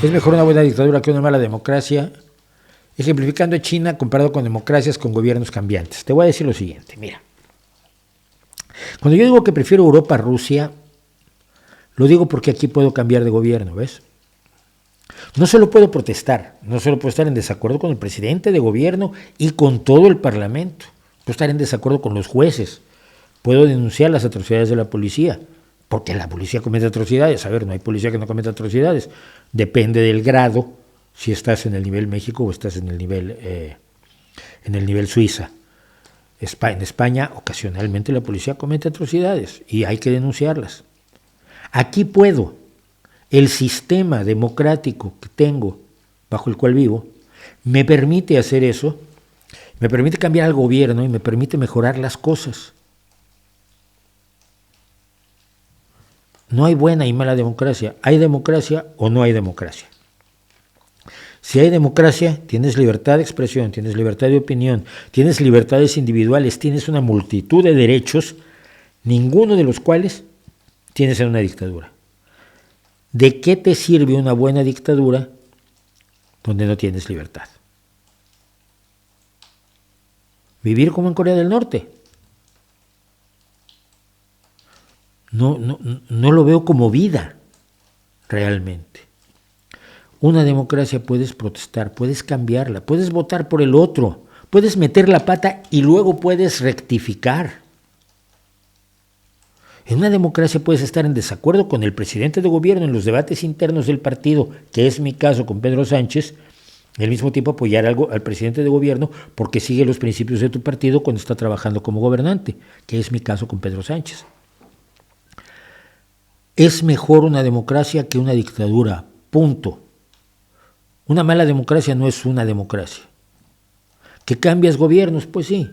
Es mejor una buena dictadura que una mala democracia, ejemplificando a China comparado con democracias con gobiernos cambiantes. Te voy a decir lo siguiente, mira. Cuando yo digo que prefiero Europa a Rusia, lo digo porque aquí puedo cambiar de gobierno, ¿ves? No solo puedo protestar, no solo puedo estar en desacuerdo con el presidente de gobierno y con todo el parlamento. Puedo estar en desacuerdo con los jueces. Puedo denunciar las atrocidades de la policía, porque la policía comete atrocidades. A ver, no hay policía que no cometa atrocidades. Depende del grado, si estás en el nivel México o estás en el nivel Suiza. En España, ocasionalmente la policía comete atrocidades y hay que denunciarlas. Aquí puedo. El sistema democrático que tengo, bajo el cual vivo, me permite hacer eso, me permite cambiar al gobierno y me permite mejorar las cosas. No hay buena y mala democracia. ¿Hay democracia o no hay democracia? Si hay democracia, tienes libertad de expresión, tienes libertad de opinión, tienes libertades individuales, tienes una multitud de derechos, ninguno de los cuales tienes en una dictadura. ¿De qué te sirve una buena dictadura donde no tienes libertad? Vivir como en Corea del Norte. No lo veo como vida, realmente. Una democracia puedes protestar, puedes cambiarla, puedes votar por el otro, puedes meter la pata y luego puedes rectificar. En una democracia puedes estar en desacuerdo con el presidente de gobierno en los debates internos del partido, que es mi caso con Pedro Sánchez, y al mismo tiempo apoyar al presidente de gobierno porque sigue los principios de tu partido cuando está trabajando como gobernante, que es mi caso con Pedro Sánchez. Es mejor una democracia que una dictadura, punto. Una mala democracia no es una democracia. ¿Que cambias gobiernos? Pues sí,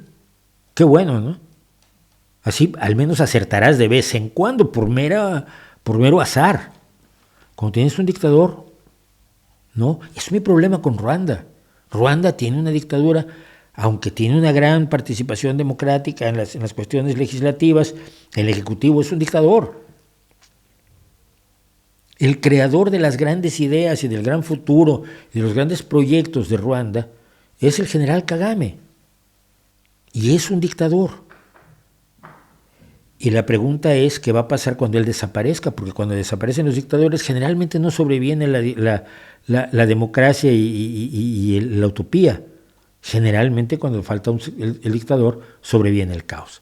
qué bueno, ¿no? Así al menos acertarás de vez en cuando, por mero azar. Cuando tienes un dictador, ¿no? Es mi problema con Ruanda. Ruanda tiene una dictadura, aunque tiene una gran participación democrática en las cuestiones legislativas, el Ejecutivo es un dictador. El creador de las grandes ideas y del gran futuro y de los grandes proyectos de Ruanda es el general Kagame. Y es un dictador. Y la pregunta es qué va a pasar cuando él desaparezca, porque cuando desaparecen los dictadores generalmente no sobreviene la democracia y la utopía. Generalmente cuando falta el dictador sobreviene el caos.